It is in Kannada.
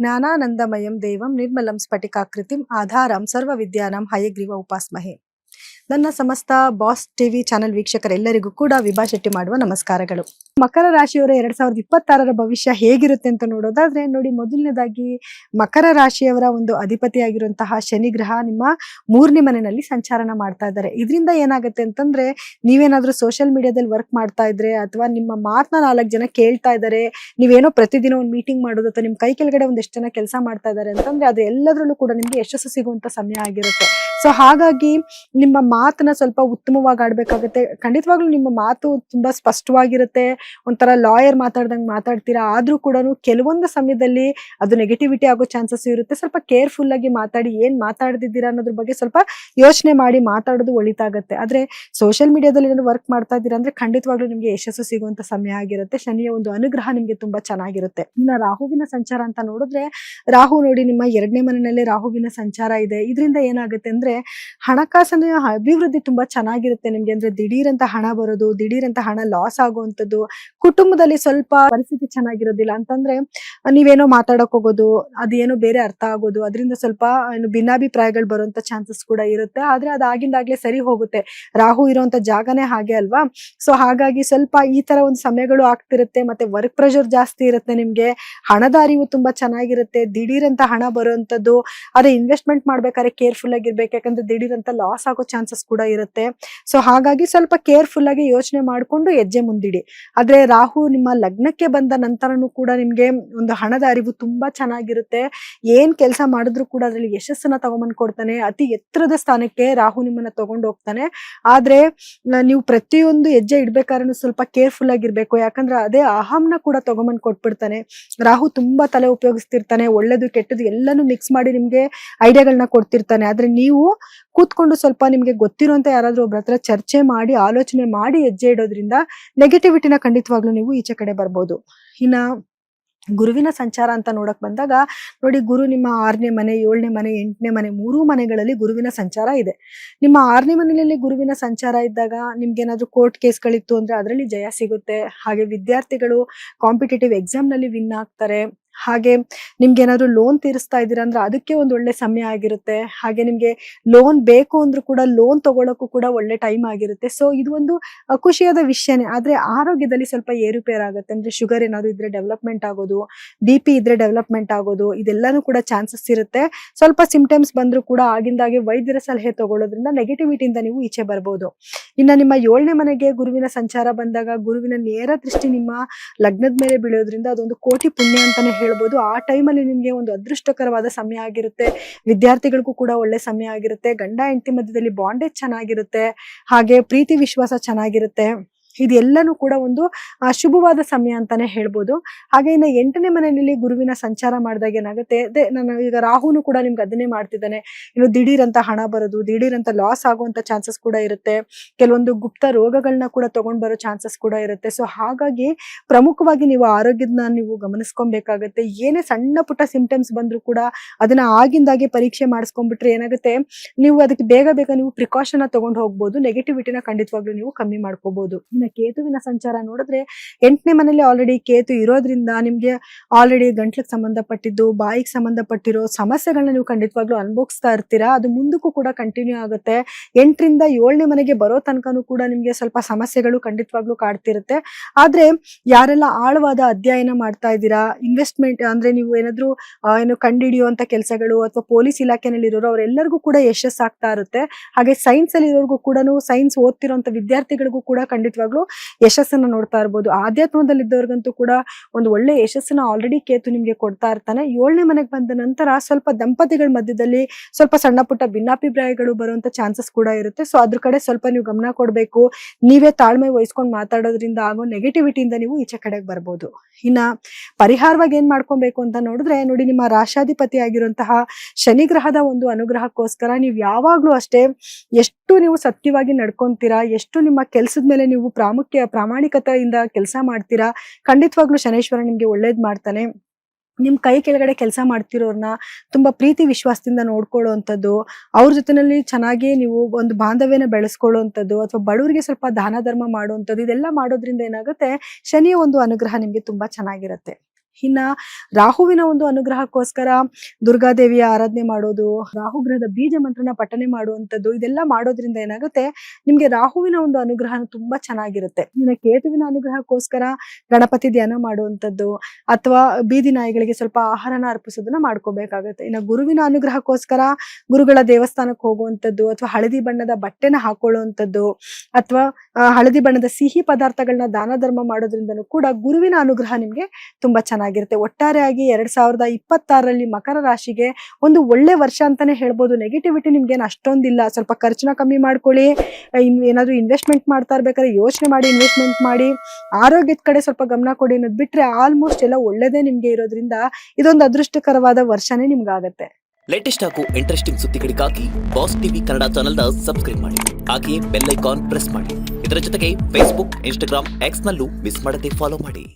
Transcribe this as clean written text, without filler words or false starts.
ಜ್ಞಾನಾನಂದಮಯಂ ದೇವಂ ನಿರ್ಮಲಂ ಸ್ಫಟಿಕಾಕೃತಿಂ ಆಧಾರಂ ಸರ್ವವಿದ್ಯಾನಾಂ ಹಯಗ್ರೀವ ಉಪಾಸ್ಮಹೆ. ನನ್ನ ಸಮಸ್ತ ಬಾಸ್ ಟಿವಿ ಚಾನೆಲ್ ವೀಕ್ಷಕರೆಲ್ಲರಿಗೂ ಕೂಡ ವಿಭಾ ಶೆಟ್ಟಿ ಮಾಡುವ ನಮಸ್ಕಾರಗಳು. ಮಕರ ರಾಶಿಯವರ 2026ರ ಭವಿಷ್ಯ ಹೇಗಿರುತ್ತೆ ಅಂತ ನೋಡೋದಾದ್ರೆ ನೋಡಿ, ಮೊದಲನೇದಾಗಿ ಮಕರ ರಾಶಿಯವರ ಒಂದು ಅಧಿಪತಿಯಾಗಿರುವಂತಹ ಶನಿ ಗ್ರಹ ನಿಮ್ಮ 3ನೇ ಮನೆಯಲ್ಲಿ ಸಂಚಾರನ ಮಾಡ್ತಾ ಇದ್ದಾರೆ. ಇದರಿಂದ ಏನಾಗುತ್ತೆ ಅಂತಂದ್ರೆ, ನೀವೇನಾದ್ರೂ ಸೋಷಿಯಲ್ ಮೀಡಿಯಾದಲ್ಲಿ ವರ್ಕ್ ಮಾಡ್ತಾ ಇದ್ರೆ ಅಥವಾ ನಿಮ್ಮ ಮಾತನ್ನ 4 ಜನ ಕೇಳ್ತಾ ಇದ್ದಾರೆ, ನೀವೇನೋ ಪ್ರತಿದಿನ ಒಂದು ಮೀಟಿಂಗ್ ಮಾಡೋದು ಅಥವಾ ನಿಮ್ ಕೈ ಕೆಳಗಡೆ ಒಂದಷ್ಟು ಜನ ಕೆಲಸ ಮಾಡ್ತಾ ಇದ್ದಾರೆ ಅಂತಂದ್ರೆ, ಅದು ಎಲ್ಲದರಲ್ಲೂ ಕೂಡ ನಿಮ್ಗೆ ಯಶಸ್ಸು ಸಿಗುವಂತ ಸಮಯ ಆಗಿರುತ್ತೆ. ಸೊ ಹಾಗಾಗಿ ನಿಮ್ಮ ಮಾತನ್ನ ಸ್ವಲ್ಪ ಉತ್ತಮವಾಗಿ ಆಡ್ಬೇಕಾಗುತ್ತೆ. ಖಂಡಿತವಾಗ್ಲೂ ನಿಮ್ಮ ಮಾತು ತುಂಬಾ ಸ್ಪಷ್ಟವಾಗಿರುತ್ತೆ, ಒಂಥರ ಲಾಯರ್ ಮಾತಾಡ್ದಂಗೆ ಮಾತಾಡ್ತೀರಾ. ಆದ್ರೂ ಕೂಡ ಕೆಲವೊಂದು ಸಮಯದಲ್ಲಿ ಅದು ನೆಗೆಟಿವಿಟಿ ಆಗೋ ಚಾನ್ಸಸ್ ಇರುತ್ತೆ. ಸ್ವಲ್ಪ ಕೇರ್ಫುಲ್ ಆಗಿ ಮಾತಾಡಿ, ಏನ್ ಮಾತಾಡ್ದಿದ್ದೀರಾ ಅನ್ನೋದ್ರ ಬಗ್ಗೆ ಸ್ವಲ್ಪ ಯೋಚನೆ ಮಾಡಿ ಮಾತಾಡೋದು ಒಳಿತಾಗತ್ತೆ. ಆದ್ರೆ ಸೋಷಿಯಲ್ ಮೀಡಿಯಾದಲ್ಲಿ ಏನಾದ್ರು ವರ್ಕ್ ಮಾಡ್ತಾ ಇದ್ದೀರಾ ಅಂದ್ರೆ ಖಂಡಿತವಾಗ್ಲೂ ನಿಮ್ಗೆ ಯಶಸ್ಸು ಸಿಗುವಂತ ಸಮಯ ಆಗಿರುತ್ತೆ. ಶನಿಯ ಒಂದು ಅನುಗ್ರಹ ನಿಮ್ಗೆ ತುಂಬಾ ಚೆನ್ನಾಗಿರುತ್ತೆ. ಇನ್ನ ರಾಹುವಿನ ಸಂಚಾರ ಅಂತ ನೋಡಿದ್ರೆ, ರಾಹು ನೋಡಿ ನಿಮ್ಮ 2ನೇ ಮನೆಯಲ್ಲಿ ರಾಹುವಿನ ಸಂಚಾರ ಇದೆ. ಇದರಿಂದ ಏನಾಗುತ್ತೆ ಅಂದ್ರೆ, ಹಣಕಾಸಿನ ಅಭಿವೃದ್ಧಿ ತುಂಬಾ ಚೆನ್ನಾಗಿರುತ್ತೆ ನಿಮ್ಗೆ. ಅಂದ್ರೆ ದಿಢೀರ್ ಅಂತ ಹಣ ಬರೋದು, ದಿಢೀರ್ ಅಂತ ಹಣ ಲಾಸ್ ಆಗುವಂತದ್ದು, ಕುಟುಂಬದಲ್ಲಿ ಸ್ವಲ್ಪ ಪರಿಸ್ಥಿತಿ ಚೆನ್ನಾಗಿರೋದಿಲ್ಲ ಅಂತಂದ್ರೆ ನೀವೇನೋ ಮಾತಾಡಕ್ ಹೋಗೋದು, ಅದೇನೋ ಬೇರೆ ಅರ್ಥ ಆಗೋದು, ಅದರಿಂದ ಸ್ವಲ್ಪ ಭಿನ್ನಾಭಿಪ್ರಾಯಗಳು ಬರುವಂತ ಚಾನ್ಸಸ್ ಕೂಡ ಇರುತ್ತೆ. ಆದ್ರೆ ಅದಾಗಿಂದಾಗ್ಲೇ ಸರಿ ಹೋಗುತ್ತೆ. ರಾಹು ಇರುವಂತ ಜಾಗನೇ ಹಾಗೆ ಅಲ್ವಾ. ಸೊ ಹಾಗಾಗಿ ಸ್ವಲ್ಪ ಈ ತರ ಒಂದು ಸಮಯಗಳು ಆಗ್ತಿರುತ್ತೆ. ಮತ್ತೆ ವರ್ಕ್ ಪ್ರೆಷರ್ ಜಾಸ್ತಿ ಇರುತ್ತೆ ನಿಮ್ಗೆ. ಹಣದ ಅರಿವು ತುಂಬಾ ಚೆನ್ನಾಗಿರುತ್ತೆ. ದಿಢೀರ್ ಅಂತ ಹಣ ಬರುವಂತದ್ದು, ಅದೇ ಇನ್ವೆಸ್ಟ್ಮೆಂಟ್ ಮಾಡ್ಬೇಕಾದ್ರೆ ಕೇರ್ಫುಲ್ ಆಗಿರ್ಬೇಕು. ಯಾಕಂದ್ರೆ ದಿಢೀರ್ ಅಂತ ಲಾಸ್ ಆಗೋ ಚಾನ್ಸಸ್ ಕೂಡ ಇರುತ್ತೆ. ಸೊ ಹಾಗಾಗಿ ಸ್ವಲ್ಪ ಕೇರ್ಫುಲ್ ಆಗಿ ಯೋಚನೆ ಮಾಡ್ಕೊಂಡು ಹೆಜ್ಜೆ ಮುಂದಿಡಿ. ಆದ್ರೆ ರಾಹು ನಿಮ್ಮ ಲಗ್ನಕ್ಕೆ ಬಂದ ನಂತರನೂ ಕೂಡ ನಿಮ್ಗೆ ಒಂದು ಹಣದ ಅರಿವು ತುಂಬಾ ಚೆನ್ನಾಗಿರುತ್ತೆ. ಏನ್ ಕೆಲಸ ಮಾಡಿದ್ರು ಕೂಡ ಅದ್ರಲ್ಲಿ ಯಶಸ್ಸನ್ನ ತಗೊಂಬಂದ್ ಕೊಡ್ತಾನೆ. ಅತಿ ಎತ್ತರದ ಸ್ಥಾನಕ್ಕೆ ರಾಹು ನಿಮ್ಮನ್ನ ತಗೊಂಡು ಹೋಗ್ತಾನೆ. ಆದ್ರೆ ನೀವು ಪ್ರತಿಯೊಂದು ಹೆಜ್ಜೆ ಇಡ್ಬೇಕಾದ್ರೂ ಸ್ವಲ್ಪ ಕೇರ್ಫುಲ್ ಆಗಿರ್ಬೇಕು. ಯಾಕಂದ್ರೆ ಅದೇ ಅಹಂನ ಕೂಡ ತಗೊಂಬಂದ್ ಕೊಟ್ಬಿಡ್ತಾನೆ. ರಾಹು ತುಂಬಾ ತಲೆ ಉಪಯೋಗಿಸ್ತಿರ್ತಾನೆ. ಒಳ್ಳೇದು ಕೆಟ್ಟದ್ದು ಎಲ್ಲಾನು ಮಿಕ್ಸ್ ಮಾಡಿ ನಿಮ್ಗೆ ಐಡಿಯಾಗಳನ್ನ ಕೊಡ್ತಿರ್ತಾನೆ. ಆದ್ರೆ ನೀವು ಕೂತ್ಕೊಂಡು ಸ್ವಲ್ಪ ನಿಮ್ಗೆ ಗೊತ್ತಿರುವಂತ ಯಾರಾದ್ರೂ ಒಬ್ರ ಹತ್ರ ಚರ್ಚೆ ಮಾಡಿ, ಆಲೋಚನೆ ಮಾಡಿ ಹೆಜ್ಜೆ ಇಡೋದ್ರಿಂದ ನೆಗೆಟಿವಿಟಿನ ಖಂಡಿತವಾಗ್ಲೂ ನೀವು ಈಚೆ ಕಡೆ ಬರ್ಬೋದು. ಇನ್ನ ಗುರುವಿನ ಸಂಚಾರ ಅಂತ ನೋಡಕ್ ಬಂದಾಗ ನೋಡಿ, ಗುರು ನಿಮ್ಮ 6ನೇ ಮನೆ, 7ನೇ ಮನೆ, 8ನೇ ಮನೆ, 3 ಮನೆಗಳಲ್ಲಿ ಗುರುವಿನ ಸಂಚಾರ ಇದೆ. ನಿಮ್ಮ 6ನೇ ಮನೆಯಲ್ಲಿ ಗುರುವಿನ ಸಂಚಾರ ಇದ್ದಾಗ ನಿಮ್ಗೇನಾದ್ರೂ ಕೋರ್ಟ್ ಕೇಸ್ಗಳಿತ್ತು ಅಂದ್ರೆ ಅದರಲ್ಲಿ ಜಯ ಸಿಗುತ್ತೆ. ಹಾಗೆ ವಿದ್ಯಾರ್ಥಿಗಳು ಕಾಂಪಿಟೇಟಿವ್ ಎಕ್ಸಾಮ್ ನಲ್ಲಿ ವಿನ್ ಆಗ್ತಾರೆ. ಹಾಗೆ ನಿಮ್ಗೆ ಏನಾದ್ರು ಲೋನ್ ತೀರಿಸ್ತಾ ಇದ್ದೀರಾ ಅಂದ್ರೆ ಅದಕ್ಕೆ ಒಂದು ಒಳ್ಳೆ ಸಮಯ ಆಗಿರುತ್ತೆ. ಹಾಗೆ ನಿಮ್ಗೆ ಲೋನ್ ಬೇಕು ಅಂದ್ರೂ ಕೂಡ ಲೋನ್ ತಗೊಳಕ್ಕೂ ಕೂಡ ಒಳ್ಳೆ ಟೈಮ್ ಆಗಿರುತ್ತೆ. ಸೊ ಇದು ಒಂದು ಖುಷಿಯಾದ ವಿಷಯನೇ. ಆದ್ರೆ ಆರೋಗ್ಯದಲ್ಲಿ ಸ್ವಲ್ಪ ಏರುಪೇರಾಗುತ್ತೆ. ಅಂದ್ರೆ ಶುಗರ್ ಏನಾದ್ರು ಇದ್ರೆ ಡೆವಲಪ್ಮೆಂಟ್ ಆಗೋದು, BP ಇದ್ರೆ ಡೆವಲಪ್ಮೆಂಟ್ ಆಗೋದು, ಇದೆಲ್ಲಾನು ಕೂಡ ಚಾನ್ಸಸ್ ಇರುತ್ತೆ. ಸ್ವಲ್ಪ ಸಿಂಪ್ಟಮ್ಸ್ ಬಂದ್ರು ಕೂಡ ಆಗಿಂದಾಗೆ ವೈದ್ಯರ ಸಲಹೆ ತಗೊಳ್ಳೋದ್ರಿಂದ ನೆಗೆಟಿವಿಟಿಯಿಂದ ನೀವು ಈಚೆ ಬರ್ಬೋದು. ಇನ್ನ ನಿಮ್ಮ 7ನೇ ಮನೆಗೆ ಗುರುವಿನ ಸಂಚಾರ ಬಂದಾಗ ಗುರುವಿನ ನೇರ ದೃಷ್ಟಿ ನಿಮ್ಮ ಲಗ್ನದ ಮೇಲೆ ಬೀಳೋದ್ರಿಂದ ಅದೊಂದು ಕೋಟಿ ಪುಣ್ಯ ಅಂತಾನೆ ಹೇಳ್ಬೋದು. ಆ ಟೈಮಲ್ಲಿ ನಿಮ್ಗೆ ಒಂದು ಅದೃಷ್ಟಕರವಾದ ಸಮಯ ಆಗಿರುತ್ತೆ. ವಿದ್ಯಾರ್ಥಿಗಳಿಗೂ ಕೂಡ ಒಳ್ಳೆ ಸಮಯ ಆಗಿರುತ್ತೆ. ಗಂಡ ಹೆಂಡತಿ ಮಧ್ಯದಲ್ಲಿ ಬಾಂಡೇಜ್ ಚೆನ್ನಾಗಿರುತ್ತೆ. ಹಾಗೆ ಪ್ರೀತಿ ವಿಶ್ವಾಸ ಚೆನ್ನಾಗಿರುತ್ತೆ. ಇದೆಲ್ಲನೂ ಕೂಡ ಒಂದು ಶುಭವಾದ ಸಮಯ ಅಂತಾನೆ ಹೇಳ್ಬೋದು. ಹಾಗೆ ಇನ್ನು 8ನೇ ಮನೆಯಲ್ಲಿ ಗುರುವಿನ ಸಂಚಾರ ಮಾಡಿದಾಗ ಏನಾಗುತ್ತೆ, ಅದೇ ನಾನು ಈಗ ರಾಹುನು ಕೂಡ ನಿಮ್ಗೆ ಅದನ್ನೇ ಮಾಡ್ತಿದ್ದಾನೆ. ಇನ್ನು ದಿಢೀರ್ ಅಂತ ಹಣ ಬರೋದು, ದಿಢೀರ್ ಅಂತ ಲಾಸ್ ಆಗುವಂತ ಚಾನ್ಸಸ್ ಕೂಡ ಇರುತ್ತೆ. ಕೆಲವೊಂದು ಗುಪ್ತ ರೋಗಗಳನ್ನ ಕೂಡ ತಗೊಂಡ್ ಬರೋ ಚಾನ್ಸಸ್ ಕೂಡ ಇರುತ್ತೆ. ಸೊ ಹಾಗಾಗಿ ಪ್ರಮುಖವಾಗಿ ನೀವು ಆರೋಗ್ಯದ ನೀವು ಗಮನಿಸ್ಕೊಬೇಕಾಗತ್ತೆ. ಏನೇ ಸಣ್ಣ ಪುಟ್ಟ ಸಿಂಪ್ಟಮ್ಸ್ ಬಂದ್ರು ಕೂಡ ಅದನ್ನ ಆಗಿಂದಾಗೆ ಪರೀಕ್ಷೆ ಮಾಡಿಸ್ಕೊಂಡ್ಬಿಟ್ರೆ ಏನಾಗುತ್ತೆ, ನೀವು ಅದಕ್ಕೆ ಬೇಗ ಬೇಗ ನೀವು ಪ್ರಿಕಾಷನ್ ತಗೊಂಡು ಹೋಗ್ಬೋದು. ನೆಗೆಟಿವಿಟಿನ ಖಂಡಿತವಾಗ್ಲೂ ನೀವು ಕಮ್ಮಿ ಮಾಡ್ಕೋಬಹುದು. ಕೇತುವಿನ ಸಂಚಾರ ನೋಡಿದ್ರೆ 8ನೇ ಮನೆಯಲ್ಲಿ ಆಲ್ರೆಡಿ ಕೇತು ಇರೋದ್ರಿಂದ ನಿಮ್ಗೆ ಆಲ್ರೆಡಿ ಗಂಟ್ಲಿಗೆ ಸಂಬಂಧಪಟ್ಟಿದ್ದು, ಬಾಯಿಗೆ ಸಂಬಂಧಪಟ್ಟಿರೋ ಸಮಸ್ಯೆಗಳನ್ನ ನೀವು ಖಂಡಿತವಾಗ್ಲೂ ಅನುಭವಿಸ್ತಾ ಇರ್ತೀರಾ. ಅದು ಮುಂದಕ್ಕೂ ಕೂಡ ಕಂಟಿನ್ಯೂ ಆಗುತ್ತೆ. 8ರಿಂದ 7ನೇ ಮನೆಗೆ ಬರೋ ತನಕನೂ ಕೂಡ ನಿಮ್ಗೆ ಸ್ವಲ್ಪ ಸಮಸ್ಯೆಗಳು ಖಂಡಿತವಾಗ್ಲೂ ಕಾಡ್ತಿರುತ್ತೆ. ಆದ್ರೆ ಯಾರೆಲ್ಲ ಆಳವಾದ ಅಧ್ಯಯನ ಮಾಡ್ತಾ ಇದ್ದೀರಾ, ಇನ್ವೆಸ್ಟ್ಮೆಂಟ್ ಅಂದ್ರೆ ನೀವು ಏನಾದ್ರು ಏನು ಕಂಡುಹಿಡಿಯುವಂತ ಕೆಲಸಗಳು ಅಥವಾ ಪೊಲೀಸ್ ಇಲಾಖೆನಲ್ಲಿ ಇರೋರು ಅವರೆಲ್ಲರಿಗೂ ಕೂಡ ಯಶಸ್ಸಾಗ್ತಾ ಇರುತ್ತೆ. ಹಾಗೆ ಸೈನ್ಸ್ ಅಲ್ಲಿ ಇರೋರ್ಗೂ ಕೂಡ, ಸೈನ್ಸ್ ಓದ್ತಿರೋಂತ ವಿದ್ಯಾರ್ಥಿಗಳಿಗೂ ಕೂಡ ಖಂಡಿತವಾಗ್ಲೂ ಯಶಸ್ಸನ್ನ ನೋಡ್ತಾ ಇರ್ಬೋದು. ಆಧ್ಯಾತ್ಮದಲ್ಲಿ ಇದ್ದವ್ರಿಗಂತೂ ಕೂಡ ಒಂದು ಒಳ್ಳೆ ಯಶಸ್ಸನ್ನ ಆಲ್ರೆಡಿ ಕೇತು ನಿಮ್ಗೆ ಕೊಡ್ತಾ ಇರ್ತಾನೆ. 7ನೇ ಮನೆಗೆ ಬಂದ ನಂತರ ಸ್ವಲ್ಪ ದಂಪತಿಗಳ ಮಧ್ಯದಲ್ಲಿ ಸ್ವಲ್ಪ ಸಣ್ಣ ಪುಟ್ಟ ಭಿನ್ನಾಭಿಪ್ರಾಯಗಳು ಬರುವಂತ ಚಾನ್ಸಸ್ ಕೂಡ ಇರುತ್ತೆ. ಸೊ ಅದ್ರ ಕಡೆ ಸ್ವಲ್ಪ ನೀವು ಗಮನ ಕೊಡ್ಬೇಕು. ನೀವೇ ತಾಳ್ಮೆ ವಹಿಸ್ಕೊಂಡು ಮಾತಾಡೋದ್ರಿಂದ ಆಗೋ ನೆಗೆಟಿವಿಟಿಯಿಂದ ನೀವು ಈಚೆ ಕಡೆಗೆ ಬರ್ಬೋದು. ಇನ್ನ ಪರಿಹಾರವಾಗಿ ಏನ್ ಮಾಡ್ಕೊಬೇಕು ಅಂತ ನೋಡಿದ್ರೆ ನೋಡಿ, ನಿಮ್ಮ ರಾಶಾಧಿಪತಿ ಆಗಿರುವಂತಹ ಶನಿ ಗ್ರಹದ ಒಂದು ಅನುಗ್ರಹಕ್ಕೋಸ್ಕರ ನೀವು ಯಾವಾಗ್ಲೂ ಅಷ್ಟೇ ಎಷ್ಟು ನೀವು ಸತ್ಯವಾಗಿ ನಡ್ಕೊಂತೀರಾ, ಎಷ್ಟು ನಿಮ್ಮ ಕೆಲ್ಸದ ಮೇಲೆ ನೀವು ಪ್ರಾಮಾಣಿಕತೆಯಿಂದ ಕೆಲಸ ಮಾಡ್ತೀರಾ, ಖಂಡಿತವಾಗ್ಲೂ ಶನೇಶ್ವರ ನಿಮ್ಗೆ ಒಳ್ಳೇದ್ ಮಾಡ್ತಾನೆ. ನಿಮ್ ಕೈ ಕೆಳಗಡೆ ಕೆಲಸ ಮಾಡ್ತಿರೋರ್ನ ತುಂಬಾ ಪ್ರೀತಿ ವಿಶ್ವಾಸದಿಂದ ನೋಡ್ಕೊಳ್ಳುವಂಥದ್ದು, ಅವ್ರ ಜೊತೆನಲ್ಲಿ ಚೆನ್ನಾಗಿ ನೀವು ಒಂದು ಬಾಂಧವ್ಯನ ಬೆಳೆಸ್ಕೊಳ್ಳುವಂಥದ್ದು, ಅಥವಾ ಬಡವರಿಗೆ ಸ್ವಲ್ಪ ದಾನ ಧರ್ಮ ಮಾಡುವಂಥದ್ದು, ಇದೆಲ್ಲ ಮಾಡೋದ್ರಿಂದ ಏನಾಗುತ್ತೆ, ಶನಿಯ ಒಂದು ಅನುಗ್ರಹ ನಿಮ್ಗೆ ತುಂಬಾ ಚೆನ್ನಾಗಿರುತ್ತೆ. ಇನ್ನ ರಾಹುವಿನ ಒಂದು ಅನುಗ್ರಹಕ್ಕೋಸ್ಕರ ದುರ್ಗಾದೇವಿಯ ಆರಾಧನೆ ಮಾಡೋದು, ರಾಹುಗ್ರಹದ ಬೀಜ ಮಂತ್ರನ ಪಠನೆ ಮಾಡುವಂಥದ್ದು, ಇದೆಲ್ಲ ಮಾಡೋದ್ರಿಂದ ಏನಾಗುತ್ತೆ ನಿಮ್ಗೆ ರಾಹುವಿನ ಒಂದು ಅನುಗ್ರಹ ತುಂಬಾ ಚೆನ್ನಾಗಿರುತ್ತೆ. ಇನ್ನು ಕೇತುವಿನ ಅನುಗ್ರಹಕ್ಕೋಸ್ಕರ ಗಣಪತಿ ಧ್ಯಾನ ಮಾಡುವಂಥದ್ದು ಅಥವಾ ಬೀದಿ ನಾಯಿಗಳಿಗೆ ಸ್ವಲ್ಪ ಆಹಾರನ ಅರ್ಪಿಸೋದನ್ನ ಮಾಡ್ಕೋಬೇಕಾಗತ್ತೆ. ಇನ್ನು ಗುರುವಿನ ಅನುಗ್ರಹಕ್ಕೋಸ್ಕರ ಗುರುಗಳ ದೇವಸ್ಥಾನಕ್ಕೆ ಹೋಗುವಂಥದ್ದು ಅಥವಾ ಹಳದಿ ಬಣ್ಣದ ಬಟ್ಟೆನ ಹಾಕೊಳ್ಳುವಂಥದ್ದು ಅಥವಾ ಹಳದಿ ಬಣ್ಣದ ಸಿಹಿ ಪದಾರ್ಥಗಳನ್ನ ದಾನ ಧರ್ಮ ಮಾಡೋದ್ರಿಂದನೂ ಕೂಡ ಗುರುವಿನ ಅನುಗ್ರಹ ನಿಮ್ಗೆ ತುಂಬಾ ಚೆನ್ನಾಗಿರುತ್ತೆ. ಒಟ್ಟಾರೆಯಾಗಿ 2026ರಲ್ಲಿ ಮಕರ ರಾಶಿಗೆ ಒಂದು ಒಳ್ಳೆ ವರ್ಷ ಅಂತಾನೆ ಹೇಳ್ಬೋದು. ನೆಗೆಟಿವಿಟಿ ನಿಮ್ಗೇನು ಅಷ್ಟೊಂದಿಲ್ಲ. ಸ್ವಲ್ಪ ಖರ್ಚನ್ನ ಕಮ್ಮಿ ಮಾಡ್ಕೊಳ್ಳಿ. ಏನಾದ್ರು ಇನ್ವೆಸ್ಟ್ಮೆಂಟ್ ಮಾಡ್ತಾ ಇರ್ಬೇಕಾದ್ರೆ ಯೋಚನೆ ಮಾಡಿ ಇನ್ವೆಸ್ಟ್ಮೆಂಟ್ ಮಾಡಿ. ಆರೋಗ್ಯದ ಕಡೆ ಸ್ವಲ್ಪ ಗಮನ ಕೊಡಿ ಅನ್ನೋದು ಬಿಟ್ರೆ ಆಲ್ಮೋಸ್ಟ್ ಎಲ್ಲ ಒಳ್ಳೇದೇ ನಿಮ್ಗೆ ಇರೋದ್ರಿಂದ ಇದೊಂದು ಅದೃಷ್ಟಕರವಾದ ವರ್ಷನೇ ನಿಮ್ಗಾಗತ್ತೆ. ಲೇಟೆಸ್ಟ್ ಹಾಗೂ ಇಂಟ್ರೆಸ್ಟಿಂಗ್ ಸುದ್ದಿಗಳಿಗಾಗಿ ಬಾಸ್ ಟಿವಿ ಕನ್ನಡ ಚಾನೆಲ್ನ ಸಬ್ಸ್ಕ್ರೈಬ್ ಮಾಡಿ. ಹಾಗೆಯೇ ಬೆಲ್ ಐಕಾನ್ ಪ್ರೆಸ್ ಮಾಡಿ. ಇದರ ಜೊತೆಗೆ ಫೇಸ್ಬುಕ್, ಇನ್ಸ್ಟಾಗ್ರಾಮ್, ಎಕ್ಸ್ ನಲ್ಲೂ ಮಿಸ್ ಮಾಡದೆ ಫಾಲೋ ಮಾಡಿ.